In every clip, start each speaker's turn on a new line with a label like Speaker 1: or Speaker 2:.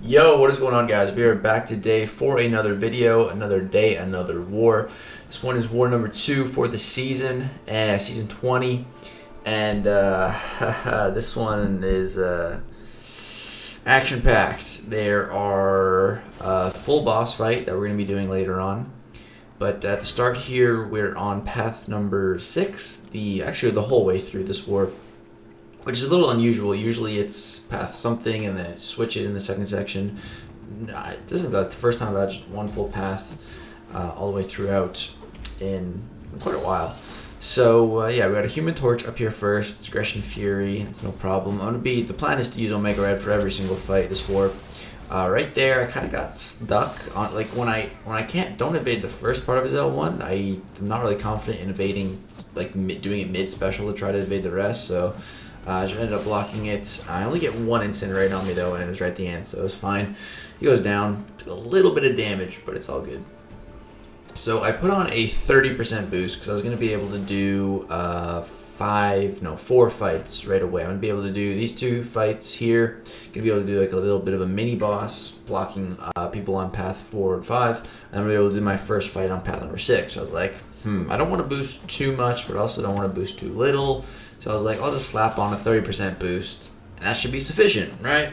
Speaker 1: Yo, what is going on, guys? We are back today for another video, another day, another war. This one is war number 2 for the season, season 20, and this one is action-packed. There are a full boss fight that we're going to be doing later on, but at the start here, we're on path number 6, actually the whole way through this war, which is a little unusual. Usually it's path something and then it switches in the second section. This is the first time I've had just one full path all the way throughout in quite a while. So yeah, we got a Human Torch up here first. It's Aggression Fury. It's no problem. The plan is to use Omega Red for every single fight this war. Right there, I kind of got stuck on, like, when I don't evade the first part of his L1. I'm not really confident in evading, like doing it mid special to try to evade the rest. So. I just ended up blocking it. I only get one incinerate on me though, and it was right at the end, so it was fine. He goes down, took a little bit of damage, but it's all good. So I put on a 30% boost because I was going to be able to do 4 fights right away. I'm going to be able to do these 2 fights here. Going to be able to do like a little bit of a mini boss, blocking people on path 4 and 5. And I'm going to be able to do my first fight on path number 6. So I was like, I don't want to boost too much, but also don't want to boost too little. So I was like, I'll just slap on a 30% boost, and that should be sufficient, right?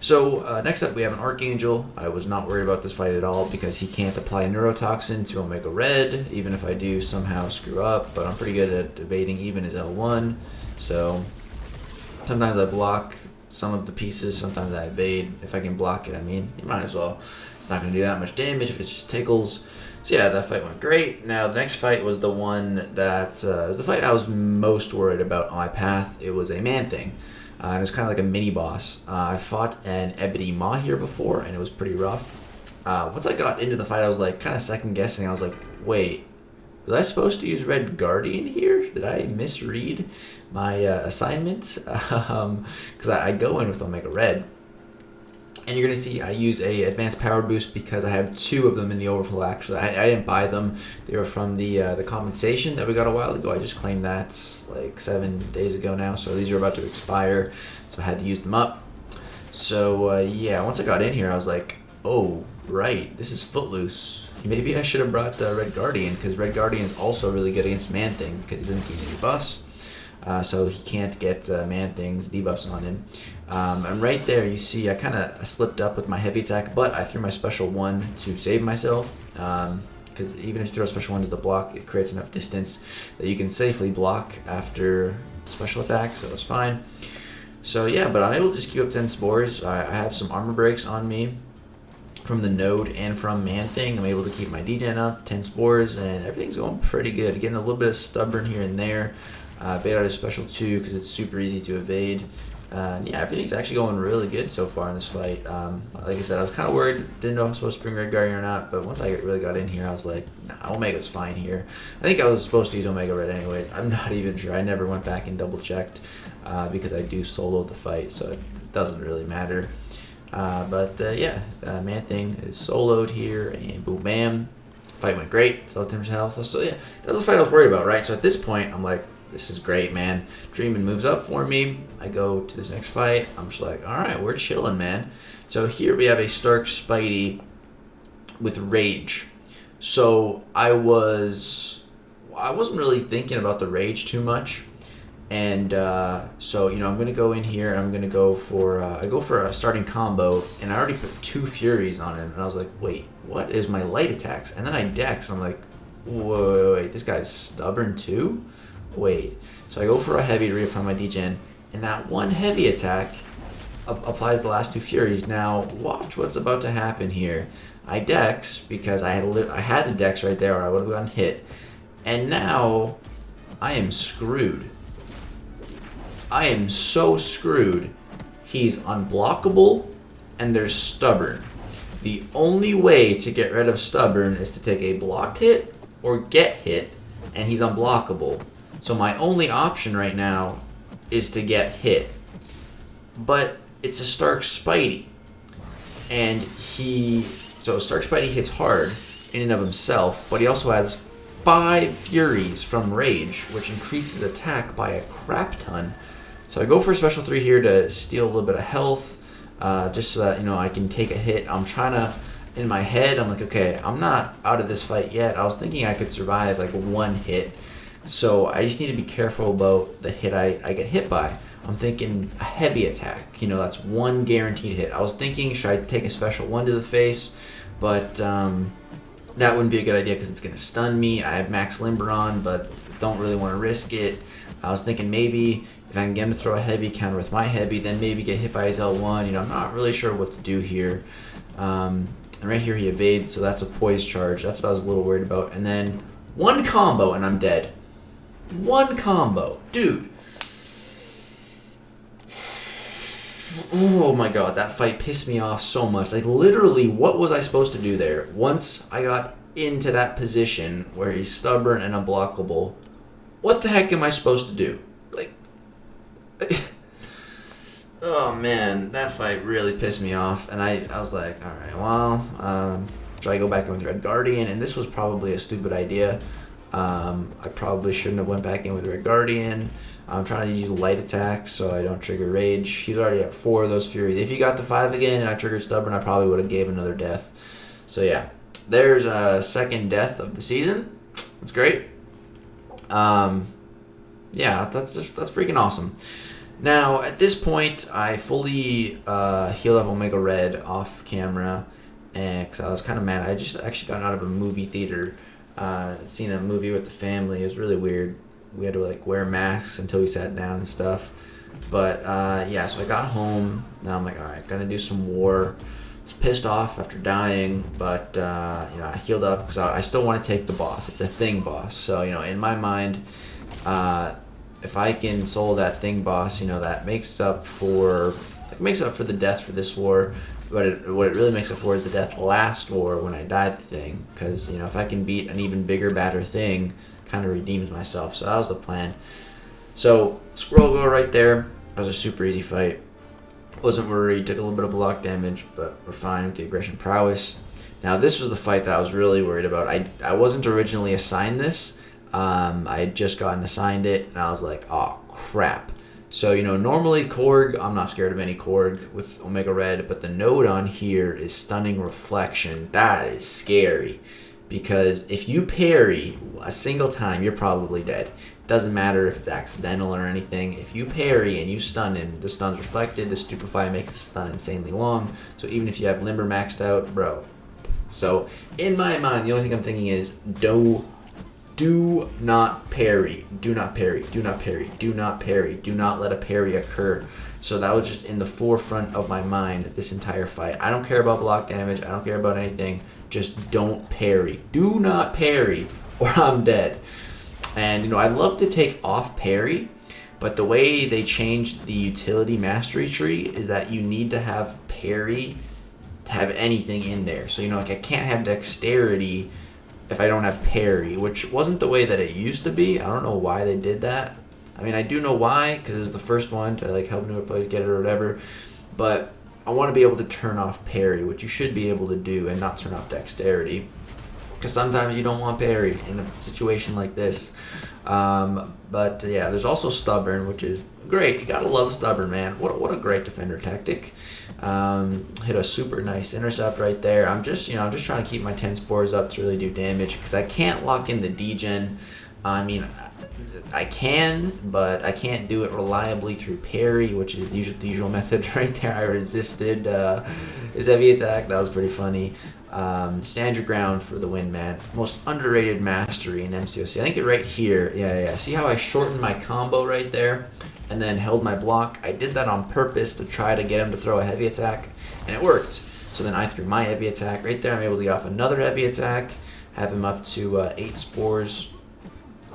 Speaker 1: So next up, we have an Archangel. I was not worried about this fight at all because he can't apply Neurotoxin to Omega Red, even if I do somehow screw up, but I'm pretty good at evading even his L1. So sometimes I block some of the pieces, sometimes I evade. If I can block it, I mean, you might as well. It's not going to do that much damage if it just tickles. So yeah, that fight went great. Now the next fight was the one that was the fight I was most worried about on my path. It was a Man-Thing. And it was kind of like a mini boss. I fought an Ebony Maw here before, and it was pretty rough. Once I got into the fight, I was like kind of second guessing. I was like, wait, was I supposed to use Red Guardian here? Did I misread my assignment? Because I go in with Omega Red. And you're going to see I use a advanced power boost because I have 2 of them in the overflow. Actually, I didn't buy them. They were from the compensation that we got a while ago. I just claimed that like 7 days ago now. So these are about to expire. So I had to use them up. So yeah, once I got in here, I was like, oh, right, this is Footloose. Maybe I should have brought Red Guardian because Red Guardian is also really good against Man-Thing because he doesn't give any buffs. So he can't get Man-Thing's debuffs on him. And right there, you see I kind of slipped up with my heavy attack, but I threw my special 1 to save myself. Because even if you throw a special 1 to the block, it creates enough distance that you can safely block after special attack, so it's fine. So yeah, but I'm able to just keep up 10 spores. I have some armor breaks on me from the node and from Man-Thing. I'm able to keep my degen up, 10 spores, and everything's going pretty good. Getting a little bit of stubborn here and there. Bait out a special 2 because it's super easy to evade. Yeah, everything's actually going really good so far in this fight. Like I said, I was kind of worried, didn't know if I was supposed to bring Red Guardian or not, but once I really got in here, I was like, nah, Omega's fine here. I think I was supposed to use Omega Red anyways. I'm not even sure. I never went back and double checked because I do solo the fight, so it doesn't really matter. Yeah, Man-Thing is soloed here, and boom, bam. Fight went great, so 10% health. So yeah, that's the fight I was worried about, right? So at this point, I'm like, this is great, man. Dreamin' moves up for me. I go to this next fight. I'm just like, all right, we're chilling, man. So here we have a Stark Spidey with Rage. So I wasn't really thinking about the Rage too much. And so, I'm going to go in here and I'm going to go for, I go for a starting combo, and I already put 2 Furies on him. And I was like, wait, what is my light attacks? And then I dex. I'm like, wait, this guy's stubborn too? Wait, so I go for a heavy to reapply my degen, and that 1 heavy attack applies the last 2 Furies. Now, watch what's about to happen here. I dex because I had the dex right there, or I would have gotten hit, and now I am screwed. I am so screwed. He's unblockable, and there's stubborn. The only way to get rid of stubborn is to take a blocked hit or get hit, and he's unblockable. So my only option right now is to get hit. But it's a Stark Spidey. And so Stark Spidey hits hard in and of himself, but he also has 5 Furies from Rage, which increases attack by a crap ton. So I go for a special 3 here to steal a little bit of health. just so that, I can take a hit. I'm trying to, in my head, I'm like, okay, I'm not out of this fight yet. I was thinking I could survive like one hit. So I just need to be careful about the hit I get hit by. I'm thinking a heavy attack. That's one guaranteed hit. I was thinking, should I take a special one to the face? But that wouldn't be a good idea because it's going to stun me. I have max limber on, but don't really want to risk it. I was thinking maybe if I can get him to throw a heavy counter with my heavy, then maybe get hit by his L1. I'm not really sure what to do here. And right here he evades, so that's a poise charge. That's what I was a little worried about. And then one combo and I'm dead. One combo. Dude. Oh my god, that fight pissed me off so much. Like, literally, what was I supposed to do there? Once I got into that position where he's stubborn and unblockable, what the heck am I supposed to do? Like, oh man, that fight really pissed me off. And I was like, alright, well, should I go back in with Red Guardian? And this was probably a stupid idea. I probably shouldn't have went back in with Red Guardian. I'm trying to use light attacks so I don't trigger rage. He's already at 4 of those furies. If he got to 5 again and I triggered stubborn, I probably would have gave another death. So yeah, there's a second death of the season. That's great. Yeah, that's freaking awesome. Now at this point, I fully healed up Omega Red off camera, and because I was kind of mad. I just actually got out of a movie theater, seen a movie with the family. It was really weird. We had to like wear masks until we sat down and stuff. But yeah, so I got home. Now I'm like, all right, gonna do some war. I was pissed off after dying, but I healed up because I still want to take the boss. It's a thing boss. So in my mind, if I can solo that thing boss, that makes up for the death for this war. But what it really makes up for is the death last war when I died the thing. Because if I can beat an even bigger, badder thing, kind of redeems myself. So that was the plan. So Squirrel Go right there. That was a super easy fight. Wasn't worried. Took a little bit of block damage, but we're fine with the aggression prowess. Now this was the fight that I was really worried about. I wasn't originally assigned this. I had just gotten assigned it, and I was like, oh crap. So normally Korg, I'm not scared of any Korg with Omega Red, but the node on here is Stunning Reflection. That is scary. Because if you parry a single time, you're probably dead. Doesn't matter if it's accidental or anything. If you parry and you stun him, the stun's reflected. The Stupefy makes the stun insanely long. So even if you have Limber maxed out, bro. So in my mind, the only thing I'm thinking is do not parry. Do not parry. Do not parry. Do not parry. Do not let a parry occur. So that was just in the forefront of my mind this entire fight. I don't care about block damage. I don't care about anything. Just don't parry. Do not parry or I'm dead. And I'd love to take off parry, but the way they changed the utility mastery tree is that you need to have parry to have anything in there. So like I can't have dexterity if I don't have parry, which wasn't the way that it used to be. I don't know why they did that. I mean, I do know why, because it was the first one to like help newer players get it or whatever, but I want to be able to turn off parry, which you should be able to do, and not turn off dexterity. Because sometimes you don't want parry in a situation like this. But yeah, there's also stubborn, which is great. You gotta love stubborn, man. What a great defender tactic. Hit a super nice intercept right there. I'm just trying to keep my 10 spores up to really do damage because I can't lock in the degen. I mean, I can, but I can't do it reliably through parry, which is the usual method right there. I resisted his heavy attack. That was pretty funny. Stand your ground for the win, man. Most underrated mastery in MCOC. I think it right here. Yeah. See how I shortened my combo right there and then held my block? I did that on purpose to try to get him to throw a heavy attack, and it worked. So then I threw my heavy attack right there. I'm able to get off another heavy attack, have him up to 8 spores.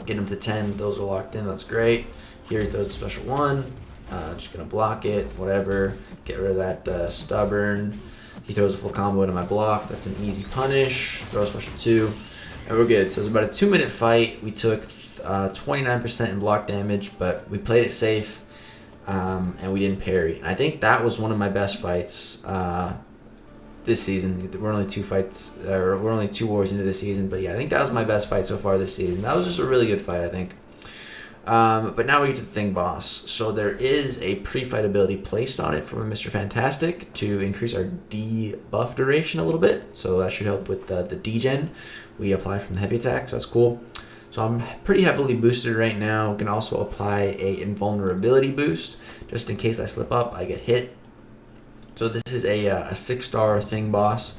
Speaker 1: Get him to 10. Those are locked in. That's great. Here he throws a special one. Just going to block it. Whatever. Get rid of that stubborn. He throws a full combo into my block. That's an easy punish. Throw a special 2. And we're good. So it was about a 2-minute fight. We took 29% in block damage, but we played it safe. And we didn't parry. And I think that was one of my best fights this season. We're only 2 wars into this season, but yeah, I think that was my best fight so far this season. That was just a really good fight, I think. But now we get to the Thing Boss. So there is a pre-fight ability placed on it from Mr. Fantastic to increase our debuff duration a little bit. So that should help with the degen we apply from the heavy attack. So that's cool. So I'm pretty heavily boosted right now. I can also apply a invulnerability boost just in case I slip up, I get hit. So this is a 6-star Thing Boss.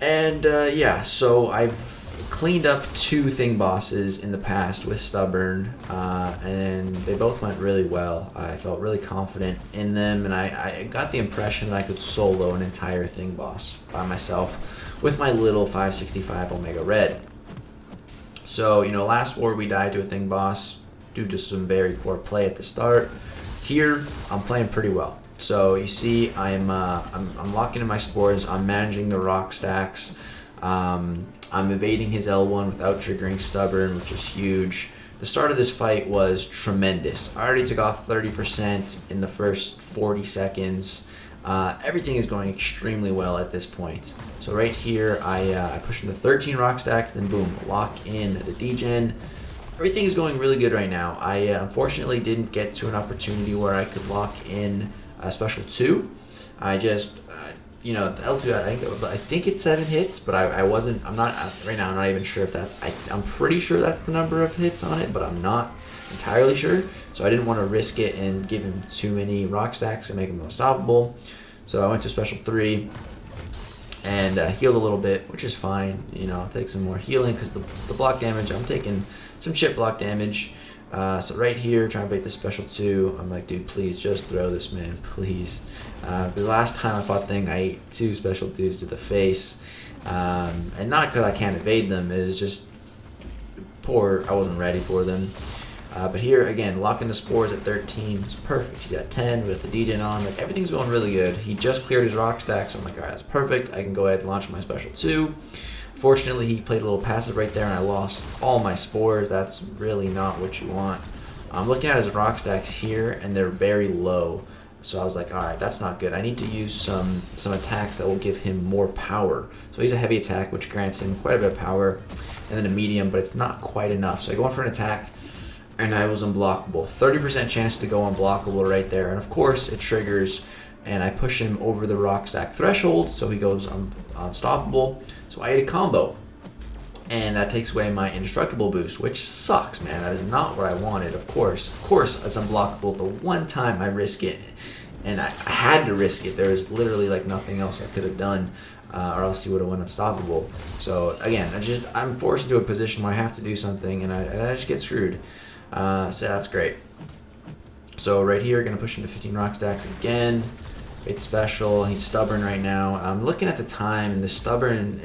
Speaker 1: And yeah, so I've cleaned up 2 Thing Bosses in the past with Stubborn, and they both went really well. I felt really confident in them, and I got the impression that I could solo an entire Thing Boss by myself with my little 565 Omega Red. So, you know, last war we died to a Thing Boss due to some very poor play at the start. Here, I'm playing pretty well. So you see, I'm locking in my spores. I'm managing the rock stacks. I'm evading his L1 without triggering Stubborn, which is huge. The start of this fight was tremendous. I already took off 30% in the first 40 seconds. Everything is going extremely well at this point. So right here, I push into 13 rock stacks, then boom, lock in the degen. Everything is going really good right now. I unfortunately didn't get to an opportunity where I could lock in special 2. I just, you know, the L2, I think it's 7 hits, but I'm not, right now I'm not even sure if that's, I'm pretty sure that's the number of hits on it, but I'm not entirely sure. So I didn't want to risk it and give him too many rock stacks and make him unstoppable. So I went to special 3 and healed a little bit, which is fine. You know, I'll take some more healing because the block damage, I'm taking some chip block damage. So right here, trying to bait the special 2, I'm like, dude, please just throw this, man, please. Because last time I fought Thing, I ate 2 special 2s to the face. And not because I can't evade them, it was just poor, I wasn't ready for them. But here, again, locking the spores at 13, it's perfect. He's got 10 with the degen on, like everything's going really good. He just cleared his rock stack, so I'm like, all right, that's perfect. I can go ahead and launch my special 2. Fortunately, he played a little passive right there, and I lost all my spores. That's really not what you want. I'm looking at his rock stacks here, and they're very low. So I was like, all right, that's not good. I need to use some attacks that will give him more power. So he's a heavy attack, which grants him quite a bit of power, and then a medium, but it's not quite enough. So I go in for an attack, and I was unblockable. 30% chance to go unblockable right there. And of course, it triggers, and I push him over the rock stack threshold, so he goes unstoppable. So I ate a combo, and that takes away my indestructible boost, which sucks, man. That is not what I wanted. Of course, it's unblockable. The one time I risk it, and I had to risk it. There was literally like nothing else I could have done, or else he would have went unstoppable. So again, I'm forced into a position where I have to do something, and I just get screwed. So that's great. So right here, gonna push him to 15 rock stacks again. Faith special. He's stubborn right now. I'm looking at the time, and the stubborn,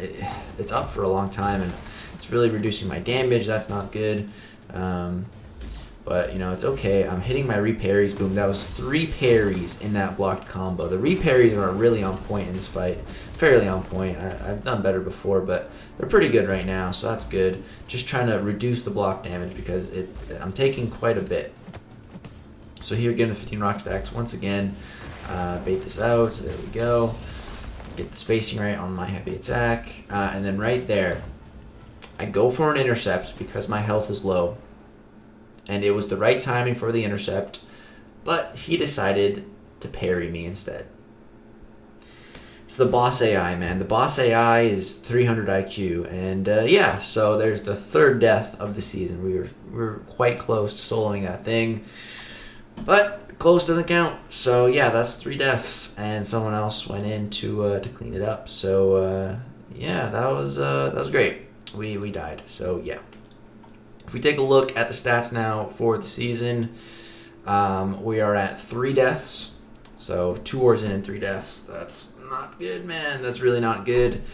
Speaker 1: it's up for a long time, and it's really reducing my damage. That's not good. But you know, it's okay. I'm hitting my re-parries. Boom. That was 3 parries in that blocked combo. The re-parries are really on point in this fight. Fairly on point. I've done better before, but they're pretty good right now, so that's good. Just trying to reduce the block damage because I'm taking quite a bit. So here, getting the 15 rock stacks once again. Bait this out. So there we go. Get the spacing right on my heavy attack, and then right there, I go for an intercept because my health is low. And it was the right timing for the intercept, but he decided to parry me instead. It's the boss AI, man. The boss AI is 300 IQ, and yeah, so there's the 3rd death of the season. We were quite close to soloing that thing, but close doesn't count. So yeah, that's 3 deaths, and someone else went in to clean it up. So yeah, that was great. We died. So yeah. If we take a look at the stats now for the season, we are at 3 deaths. So 2 wars in and 3 deaths. That's not good, man. That's really not good.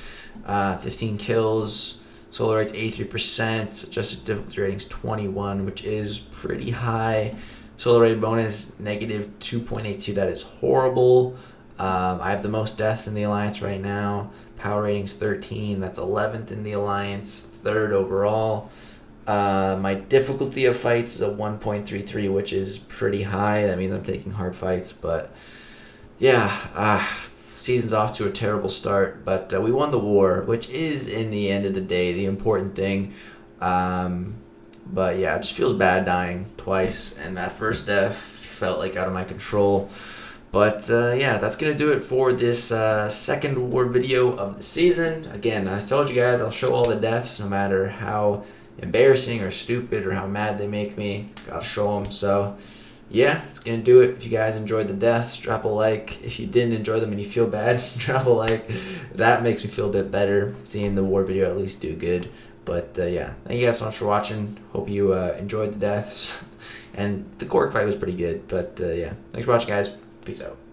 Speaker 1: 15 kills. Solo rate's 83%. Adjusted difficulty rating's 21, which is pretty high. Solo rate bonus, negative 2.82. That is horrible. I have the most deaths in the Alliance right now. Power rating's 13. That's 11th in the Alliance. 3rd overall. My difficulty of fights is a 1.33, which is pretty high. That means I'm taking hard fights, but yeah, season's off to a terrible start, but we won the war, which is, in the end of the day, the important thing. But yeah, it just feels bad dying twice, and that first death felt like out of my control. But yeah, that's going to do it for this second award video of the season. Again, I told you guys I'll show all the deaths no matter how embarrassing or stupid or how mad they make me. Gotta show them. So yeah, it's going to do it. If you guys enjoyed the deaths, drop a like. If you didn't enjoy them and you feel bad, drop a like. That makes me feel a bit better, seeing the award video at least do good. But yeah, thank you guys so much for watching. Hope you enjoyed the deaths. And the Cork fight was pretty good. But yeah, thanks for watching, guys. Peace out.